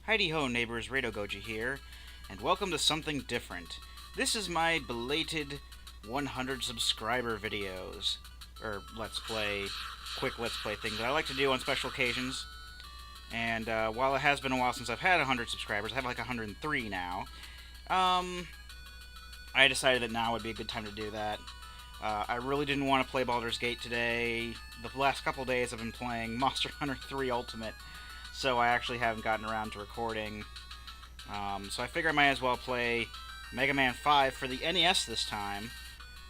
Heidi ho neighbors, Rado Goji here, and welcome to Something Different. This is my belated 100 subscriber videos, or quick let's play things that I like to do on special occasions. And while it has been a while since I've had 100 subscribers, I have like 103 now, I decided that now would be a good time to do that. I really didn't want to play Baldur's Gate today. The last couple days I've been playing Monster Hunter 3 Ultimate, so I actually haven't gotten around to recording. So I figure I might as well play Mega Man 5 for the NES this time.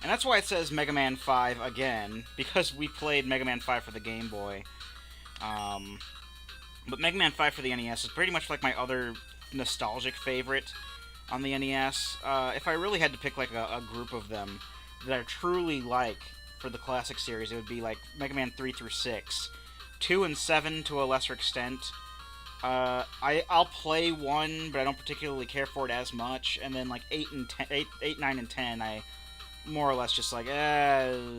And that's why it says Mega Man 5 again, because we played Mega Man 5 for the Game Boy. But Mega Man 5 for the NES is pretty much like my other nostalgic favorite on the NES. If I really had to pick like a group of them that I truly like for the classic series, it would be like Mega Man 3 through 6. 2 and 7 to a lesser extent. I'll play 1, but I don't particularly care for it as much. And then like 8, 9, and 10, I more or less just like, Mega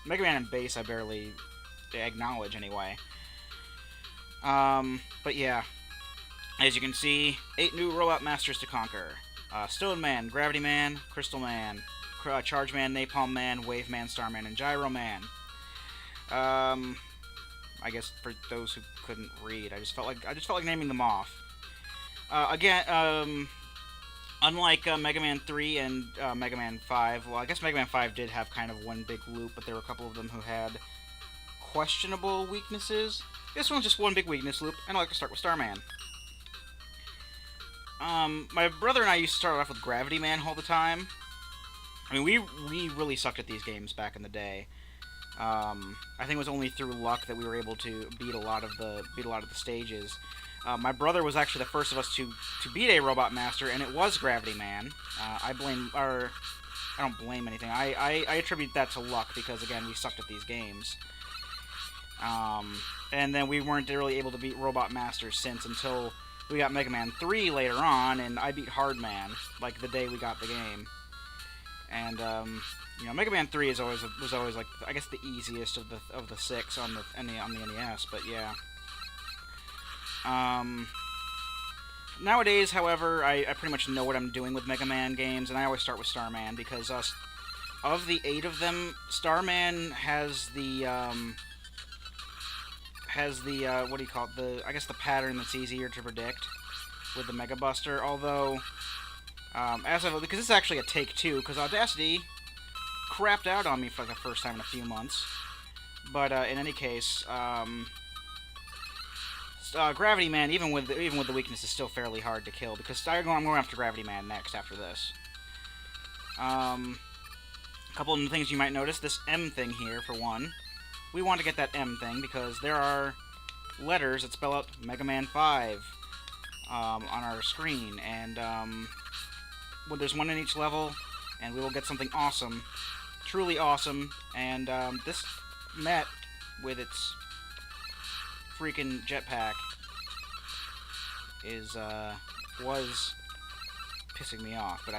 Man and Bass I barely acknowledge anyway. But yeah, as you can see, 8 new Robot Masters to conquer. Stone Man, Gravity Man, Crystal Man, Charge Man, Napalm Man, Wave Man, Starman, and Gyro Man. I guess for those who couldn't read, I just felt like naming them off. Unlike Mega Man 3 and Mega Man 5, well, I guess Mega Man 5 did have kind of one big loop, but there were a couple of them who had questionable weaknesses. This one's just one big weakness loop, and I like to start with Starman. My brother and I used to start off with Gravity Man all the time. I mean, we really sucked at these games back in the day. I think it was only through luck that we were able to beat a lot of the stages. My brother was actually the first of us to beat a Robot Master, and it was Gravity Man. I don't blame anything. I attribute that to luck because, again, we sucked at these games. And then we weren't really able to beat Robot Masters until we got Mega Man 3 later on, and I beat Hard Man like the day we got the game. And Mega Man 3 was always like, I guess, the easiest of the 6 on the NES. But yeah. Nowadays, however, I pretty much know what I'm doing with Mega Man games, and I always start with Starman because of the 8 of them, Starman has the what do you call it? I guess the pattern that's easier to predict with the Mega Buster. Although, because this is actually a take 2, because Audacity crapped out on me for like the first time in a few months. But in any case, Gravity Man, even with the weakness, is still fairly hard to kill because I'm going after Gravity Man next after this. A couple of things you might notice: this M thing here, for one. We want to get that M thing because there are letters that spell out Mega Man 5 on our screen, and well, there's one in each level, and we will get something awesome, truly awesome. And this Met with its freaking jetpack was pissing me off, but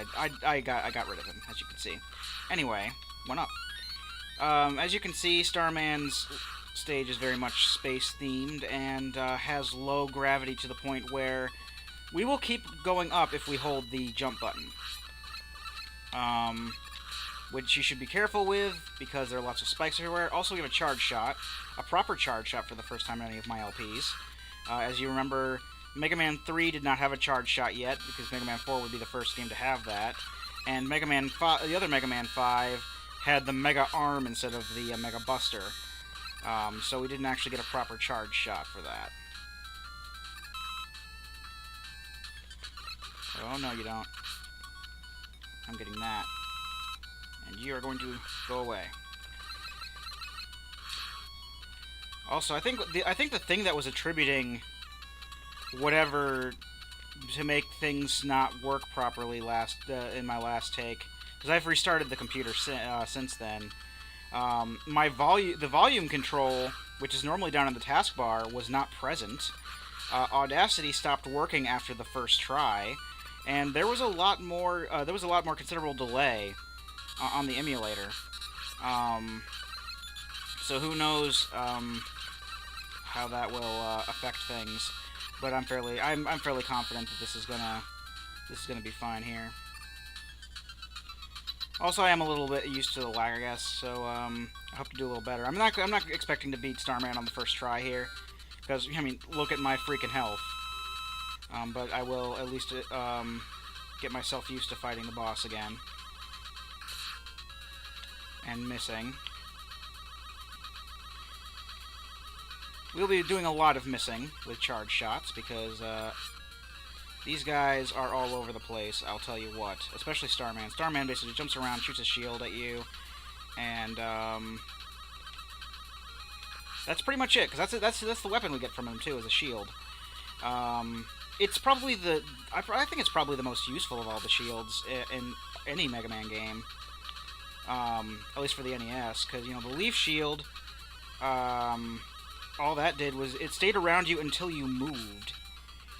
I got rid of him, as you can see. Anyway, one up. As you can see, Starman's stage is very much space-themed and has low gravity to the point where we will keep going up if we hold the jump button. Which you should be careful with because there are lots of spikes everywhere. Also, we have a charge shot, a proper charge shot for the first time in any of my LPs. As you remember, Mega Man 3 did not have a charge shot yet because Mega Man 4 would be the first game to have that. And the other Mega Man 5 had the Mega Arm instead of the Mega Buster. So we didn't actually get a proper charge shot for that. Oh, no, you don't. I'm getting that. And you are going to go away. Also, I think the thing that was attributing whatever to make things not work properly in my last take, because I've restarted the computer since then. The volume control, which is normally down in the taskbar, was not present. Audacity stopped working after the first try, and there was a lot more considerable delay on the emulator. So who knows how that will affect things. But I'm fairly confident that this is gonna be fine here. Also, I am a little bit used to the lag, I guess, so I hope to do a little better. I'm not expecting to beat Starman on the first try here, because I mean, look at my freaking health. But I will at least get myself used to fighting the boss again and missing. We'll be doing a lot of missing with charge shots because these guys are all over the place, I'll tell you what. Especially Starman. Starman basically jumps around, shoots a shield at you, and that's pretty much it, because that's the weapon we get from him too, is a shield. It's probably I think it's probably the most useful of all the shields in any Mega Man game. At least for the NES, because, you know, the Leaf Shield, all that did was it stayed around you until you moved.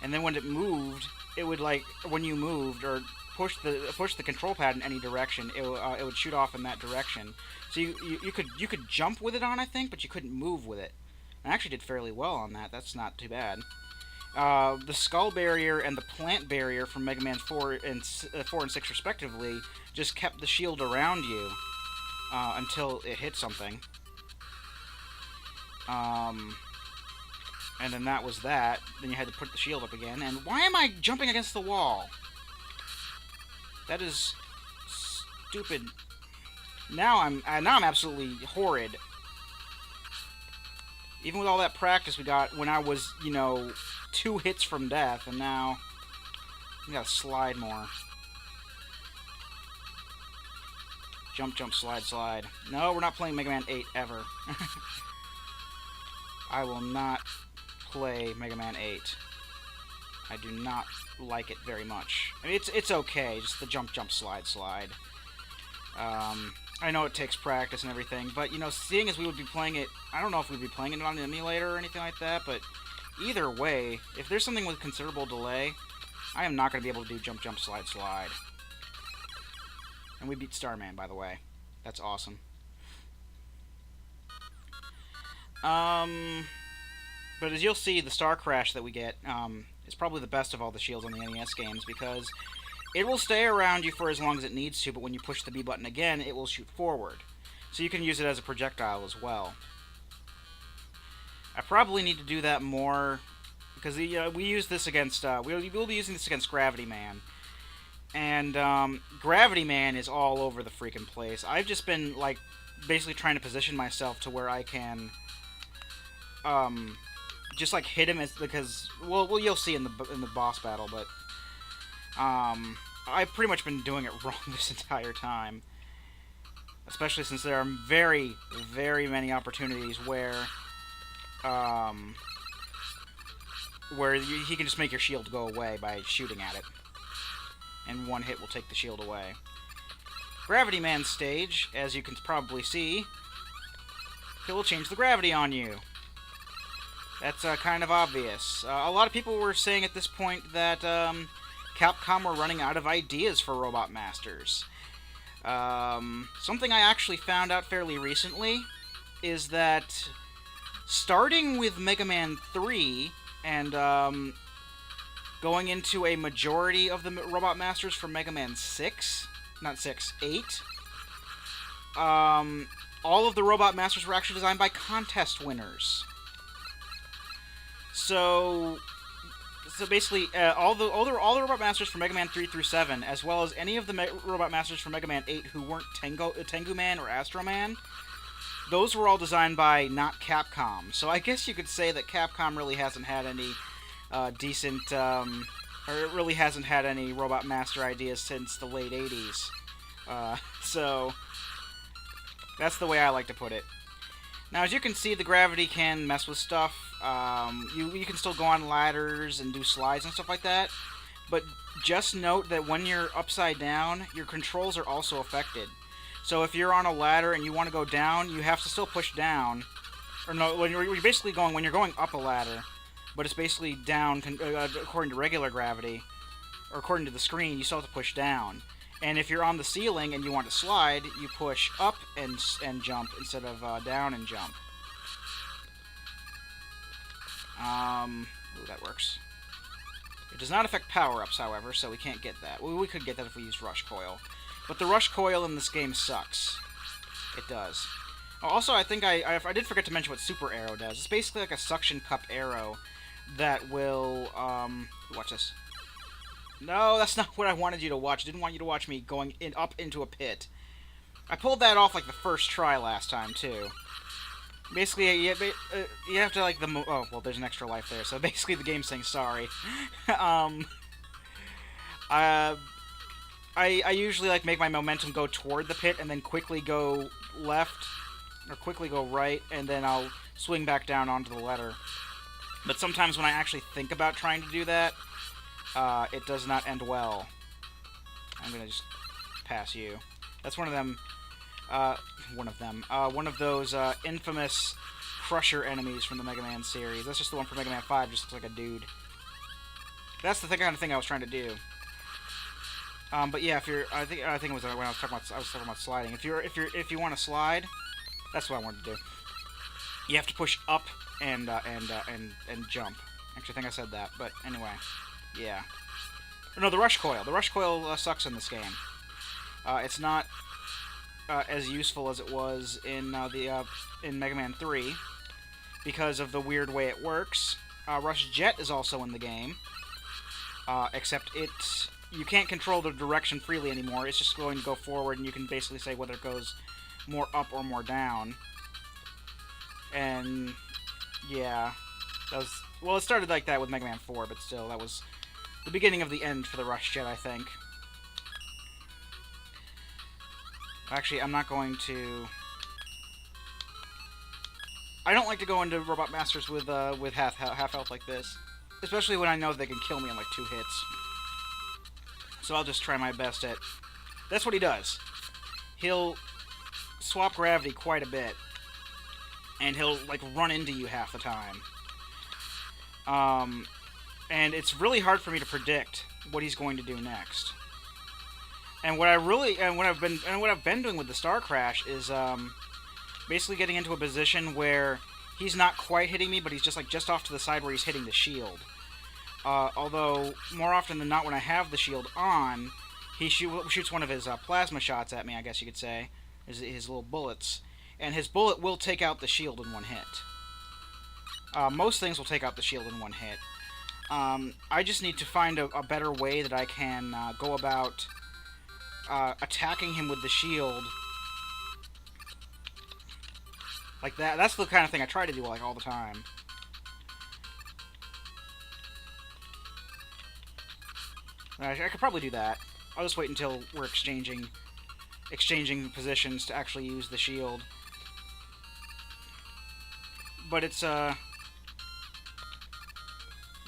And then when it moved, it would, like, when you moved or push the control pad in any direction, it would shoot off in that direction. So you could jump with it on, I think, but you couldn't move with it. I actually did fairly well on that. That's not too bad. The Skull Barrier and the Plant Barrier from Mega Man 4 and 6 respectively just kept the shield around you until it hit something. And then that was that. Then you had to put the shield up again. And why am I jumping against the wall? That is stupid. Now I'm absolutely horrid. Even with all that practice we got when I was, you know, 2 hits from death, and now we gotta slide more. Jump, jump, slide, slide. No, we're not playing Mega Man 8 ever. I will not play Mega Man 8. I do not like it very much. I mean, it's okay, just the jump, jump, slide, slide. I know it takes practice and everything, but, you know, seeing as we would be playing it, I don't know if we'd be playing it on an emulator or anything like that, but either way, if there's something with considerable delay, I am not going to be able to do jump, jump, slide, slide. And we beat Starman, by the way. That's awesome. But as you'll see, the Star Crash that we get is probably the best of all the shields on the NES games, because it will stay around you for as long as it needs to, but when you push the B button again, it will shoot forward. So you can use it as a projectile as well. I probably need to do that more, because we use this against, we'll be using this against Gravity Man. And Gravity Man is all over the freaking place. I've just been, like, basically trying to position myself to where I can just, like, hit him because, well, you'll see in the boss battle, but I've pretty much been doing it wrong this entire time. Especially since there are very, very many opportunities where he can just make your shield go away by shooting at it. And one hit will take the shield away. Gravity Man stage, as you can probably see, it will change the gravity on you. That's kind of obvious. A lot of people were saying at this point that Capcom were running out of ideas for Robot Masters. Something I actually found out fairly recently is that starting with Mega Man 3 and going into a majority of the Robot Masters from Mega Man 6, not 6, 8, all of the Robot Masters were actually designed by contest winners. So basically, all the Robot Masters from Mega Man 3 through 7, as well as any of the Robot Masters from Mega Man 8 who weren't Tengu Man or Astro Man, those were all designed by not Capcom. So I guess you could say that Capcom really hasn't had any decent, or it really hasn't had any Robot Master ideas since the late 80s. So that's the way I like to put it. Now, as you can see, the gravity can mess with stuff. You can still go on ladders and do slides and stuff like that. But just note that when you're upside down, your controls are also affected. So if you're on a ladder and you want to go down, you have to still push down. Or no, when you're going up a ladder, but it's basically down according to regular gravity, or according to the screen, you still have to push down. And if you're on the ceiling and you want to slide, you push up and jump instead of down and jump. Ooh, that works. It does not affect power-ups, however, so we can't get that. Well, we could get that if we used Rush Coil. But the Rush Coil in this game sucks. It does. Oh, also, I think I did forget to mention what Super Arrow does. It's basically like a suction cup arrow that will, watch this. No, that's not what I wanted you to watch. I didn't want you to watch me going up into a pit. I pulled that off like the first try last time, too. Basically, you have to, like, oh, well, there's an extra life there, so basically the game's saying sorry. I usually, like, make my momentum go toward the pit and then quickly go left, or quickly go right, and then I'll swing back down onto the ladder. But sometimes when I actually think about trying to do that, it does not end well. I'm gonna just pass you. That's one of them... one of those infamous Crusher enemies from the Mega Man series. That's just the one from Mega Man 5, just looks like a dude. That's the kind of thing I was trying to do. But yeah, if you're, I think it was when I was talking about sliding. If you want to slide, that's what I wanted to do. You have to push up and jump. Actually, I think I said that, but anyway, yeah. No, the Rush Coil. The Rush Coil sucks in this game. It's not as useful as it was in in Mega Man 3 because of the weird way it works. Rush Jet is also in the game, except you can't control the direction freely anymore. It's just going to go forward, and you can basically say whether it goes more up or more down. And yeah, well, it started like that with Mega Man 4, but still, that was the beginning of the end for the Rush Jet, I think. Actually, I'm not going to... I don't like to go into Robot Masters with half health like this. Especially when I know they can kill me in like 2 hits. So I'll just try my best at... That's what he does. He'll swap gravity quite a bit. And he'll, like, run into you half the time. And it's really hard for me to predict what he's going to do next. And what I've been doing with the Star Crash is basically getting into a position where he's not quite hitting me, but he's just off to the side where he's hitting the shield. Although more often than not, when I have the shield on, he shoots one of his plasma shots at me, I guess you could say, his little bullets, and his bullet will take out the shield in one hit. Most things will take out the shield in one hit. I just need to find a better way that I can go about attacking him with the shield like that. That's the kind of thing I try to do like all the time. I could probably do that. I'll just wait until we're exchanging positions to actually use the shield. But it's a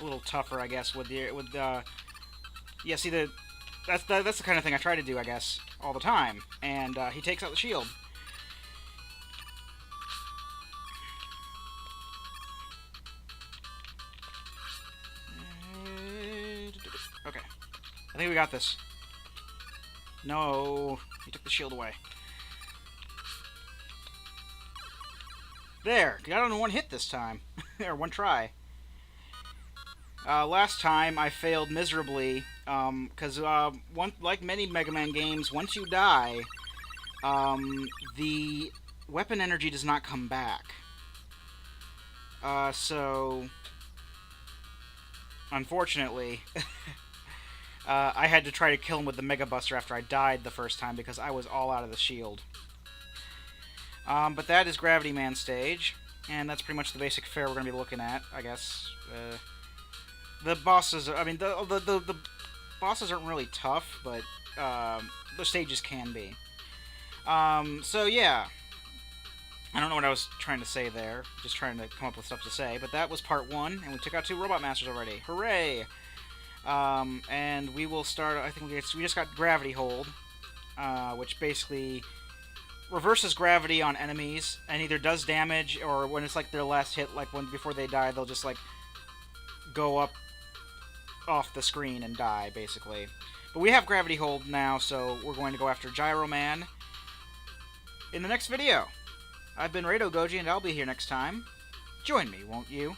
little tougher, I guess, yeah. See, that's the kind of thing I try to do, I guess, all the time. And he takes out the shield. Okay. I think we got this. No, he took the shield away. There, got on one hit this time. Or one try. Last time I failed miserably, because like many Mega Man games, once you die, the weapon energy does not come back. So, unfortunately, I had to try to kill him with the Mega Buster after I died the first time because I was all out of the shield. But that is Gravity Man stage, and that's pretty much the basic fare we're going to be looking at, I guess. The bosses, I mean, the bosses aren't really tough, but the stages can be. So yeah, I don't know what I was trying to say there, just trying to come up with stuff to say, but that was part 1, and we took out 2 Robot Masters already. Hooray! And we will start, I think we just got Gravity Hold, which basically reverses gravity on enemies, and either does damage, or when it's like their last hit, like before they die, they'll just like go up off the screen and die, basically. But we have Gravity Hold now, so we're going to go after Gyro Man in the next video. I've been Rado Goji, and I'll be here next time. Join me, won't you?